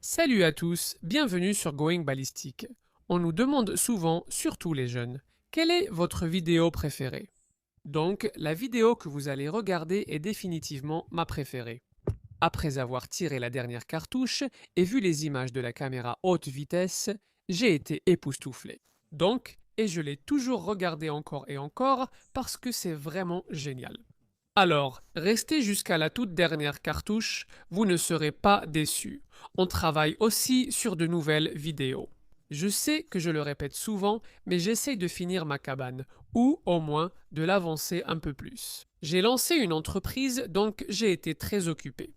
Salut à tous, bienvenue sur Going Ballistic. On nous demande souvent, surtout les jeunes, quelle est votre vidéo préférée? Donc, la vidéo que vous allez regarder est définitivement ma préférée. Après avoir tiré la dernière cartouche et vu les images de la caméra haute vitesse, j'ai été époustouflé. Donc, et je l'ai toujours regardé encore et encore parce que c'est vraiment génial. Alors, restez jusqu'à la toute dernière cartouche, vous ne serez pas déçus. On travaille aussi sur de nouvelles vidéos. Je sais que je le répète souvent, mais j'essaye de finir ma cabane, ou au moins de l'avancer un peu plus. J'ai lancé une entreprise, donc j'ai été très occupé.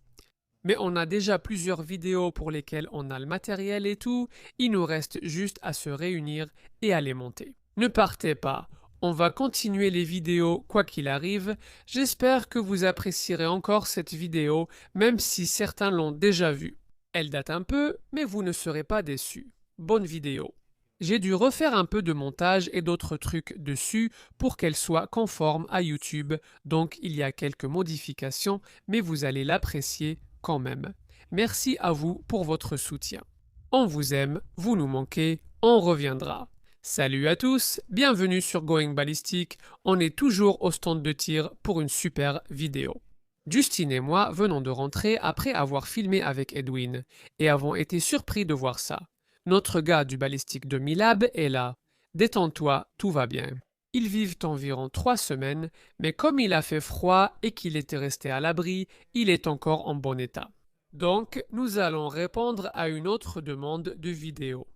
Mais on a déjà plusieurs vidéos pour lesquelles on a le matériel et tout, il nous reste juste à se réunir et à les monter. Ne partez pas, on va continuer les vidéos quoi qu'il arrive. J'espère que vous apprécierez encore cette vidéo, même si certains l'ont déjà vue. Elle date un peu, mais vous ne serez pas déçus. Bonne vidéo. J'ai dû refaire un peu de montage et d'autres trucs dessus pour qu'elle soit conforme à YouTube, donc il y a quelques modifications, mais vous allez l'apprécier quand même. Merci à vous pour votre soutien. On vous aime, vous nous manquez, on reviendra. Salut à tous, bienvenue sur Going Ballistic, on est toujours au stand de tir pour une super vidéo. Justine et moi venons de rentrer après avoir filmé avec Edwin, et avons été surpris de voir ça. Notre gars du balistique de Milab est là. Détends-toi, tout va bien. Ils vivent environ 3 semaines, mais comme il a fait froid et qu'il était resté à l'abri, il est encore en bon état. Donc, nous allons répondre à une autre demande de vidéo.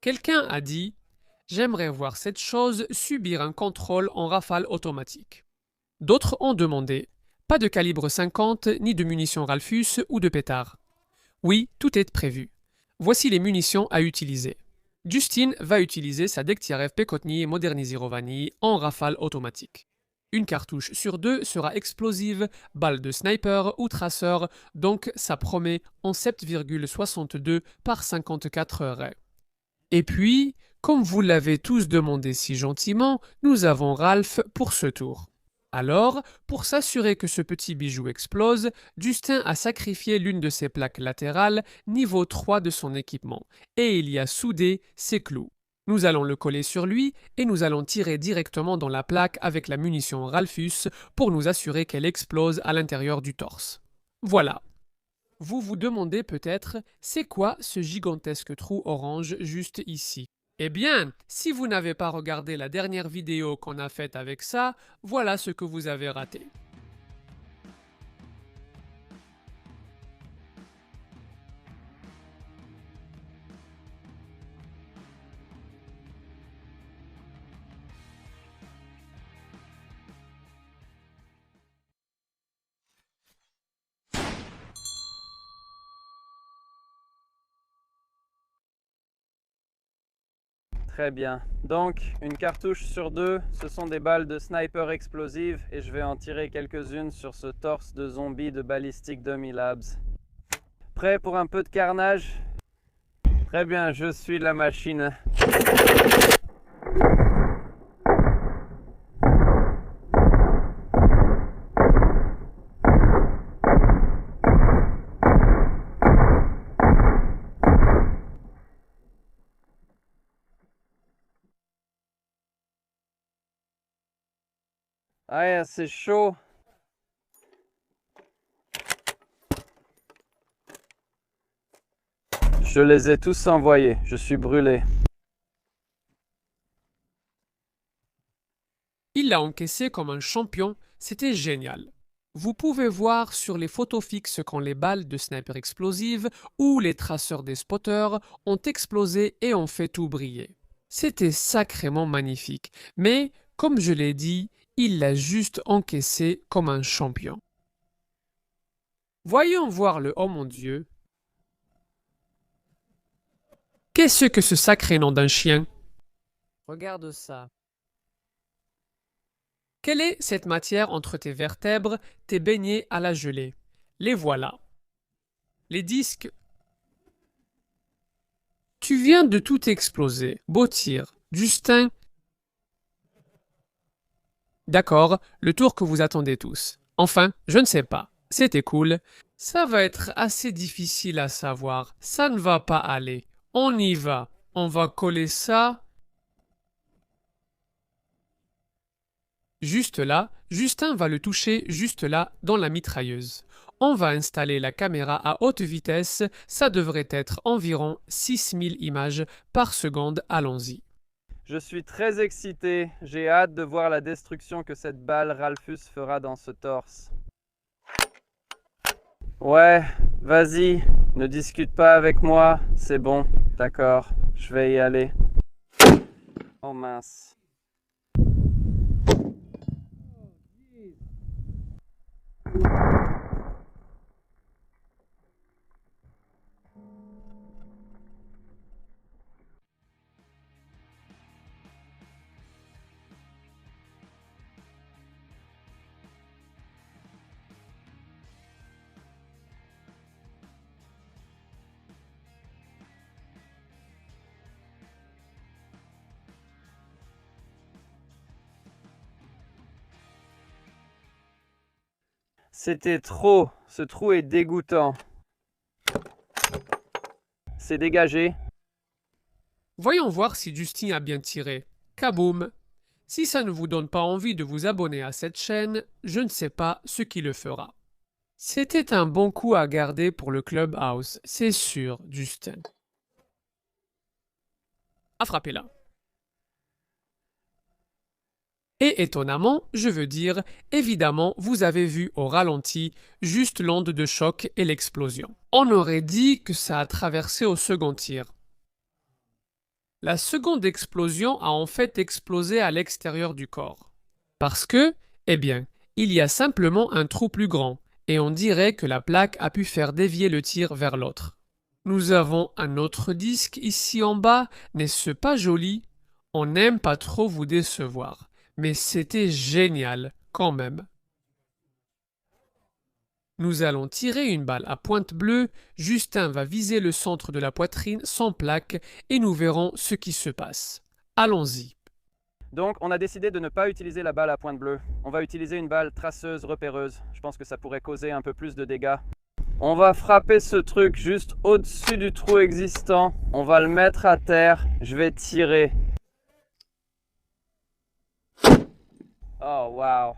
Quelqu'un a dit « J'aimerais voir cette chose subir un contrôle en rafale automatique ». D'autres ont demandé « Pas de calibre 50, ni de munitions Ralphus ou de pétards ». Oui, tout est prévu. Voici les munitions à utiliser. Justine va utiliser sa Dektiarev Pekotny Modernizirovani en rafale automatique. Une cartouche sur deux sera explosive, balle de sniper ou traceur, donc ça promet en 7,62 par 54 ray. Et puis, comme vous l'avez tous demandé si gentiment, nous avons Ralph pour ce tour. Alors, pour s'assurer que ce petit bijou explose, Justin a sacrifié l'une de ses plaques latérales, niveau 3 de son équipement, et il y a soudé ses clous. Nous allons le coller sur lui et nous allons tirer directement dans la plaque avec la munition Ralphus pour nous assurer qu'elle explose à l'intérieur du torse. Voilà. Vous vous demandez peut-être, c'est quoi ce gigantesque trou orange juste ici? Eh bien, si vous n'avez pas regardé la dernière vidéo qu'on a faite avec ça, voilà ce que vous avez raté. Très bien. Donc, une cartouche sur deux, ce sont des balles de sniper explosives et je vais en tirer quelques-unes sur ce torse de zombie de Ballistic Dummy Labs. Prêt pour un peu de carnage? Très bien, je suis la machine. Ah, c'est chaud. Je les ai tous envoyés, je suis brûlé. Il l'a encaissé comme un champion, c'était génial. Vous pouvez voir sur les photos fixes quand les balles de sniper explosives ou les traceurs des spotters ont explosé et ont fait tout briller. C'était sacrément magnifique, mais comme je l'ai dit, il l'a juste encaissé comme un champion. Voyons voir le « Oh mon Dieu ». Qu'est-ce que ce sacré nom d'un chien? Regarde ça. Quelle est cette matière entre tes vertèbres, tes beignets à la gelée? Les voilà. Les disques. Tu viens de tout exploser. Beau tir. Justin. D'accord, le tour que vous attendez tous. Enfin, je ne sais pas. C'était cool. Ça va être assez difficile à savoir. Ça ne va pas aller. On y va. On va coller ça juste là. Justin va le toucher juste là dans la mitrailleuse. On va installer la caméra à haute vitesse. Ça devrait être environ 6000 images par seconde. Allons-y. Je suis très excité. J'ai hâte de voir la destruction que cette balle Ralphus fera dans ce torse. Ouais, vas-y, ne discute pas avec moi. C'est bon, d'accord, je vais y aller. Oh mince. C'était trop, ce trou est dégoûtant. C'est dégagé. Voyons voir si Justin a bien tiré. Kaboum! Si ça ne vous donne pas envie de vous abonner à cette chaîne, je ne sais pas ce qui le fera. C'était un bon coup à garder pour le Clubhouse, c'est sûr, Justin. À frapper là. Et étonnamment, je veux dire, évidemment, vous avez vu au ralenti juste l'onde de choc et l'explosion. On aurait dit que ça a traversé au second tir. La seconde explosion a en fait explosé à l'extérieur du corps. Parce que, eh bien, il y a simplement un trou plus grand, et on dirait que la plaque a pu faire dévier le tir vers l'autre. Nous avons un autre disque ici en bas, n'est-ce pas joli? On n'aime pas trop vous décevoir, mais c'était génial, quand même. Nous allons tirer une balle à pointe bleue, Justin va viser le centre de la poitrine sans plaque et nous verrons ce qui se passe. Allons-y. Donc on a décidé de ne pas utiliser la balle à pointe bleue. On va utiliser une balle traceuse, repéreuse. Je pense que ça pourrait causer un peu plus de dégâts. On va frapper ce truc juste au-dessus du trou existant. On va le mettre à terre. Je vais tirer. Oh wow.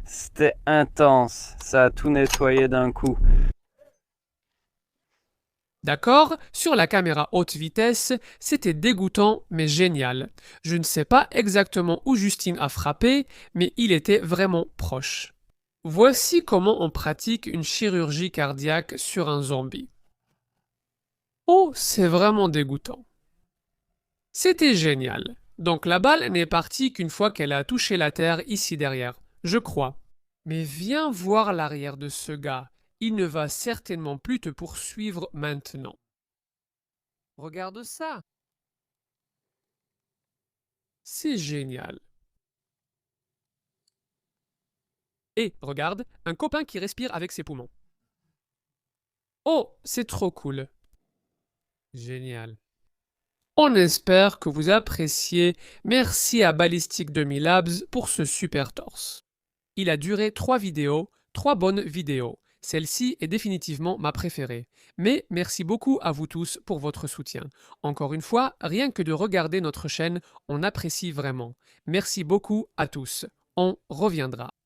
C'était intense. Ça a tout nettoyé d'un coup. D'accord, sur la caméra haute vitesse, c'était dégoûtant mais génial. Je ne sais pas exactement où Justine a frappé, mais il était vraiment proche. Voici comment on pratique une chirurgie cardiaque sur un zombie. Oh, c'est vraiment dégoûtant. C'était génial. Donc la balle n'est partie qu'une fois qu'elle a touché la terre ici derrière, je crois. Mais viens voir l'arrière de ce gars. Il ne va certainement plus te poursuivre maintenant. Regarde ça. C'est génial. Et regarde, un copain qui respire avec ses poumons. Oh, c'est trop cool. Génial. On espère que vous appréciez. Merci à Ballistic 2000 Labs pour ce super torse. Il a duré 3 vidéos, 3 bonnes vidéos. Celle-ci est définitivement ma préférée. Mais merci beaucoup à vous tous pour votre soutien. Encore une fois, rien que de regarder notre chaîne, on apprécie vraiment. Merci beaucoup à tous. On reviendra.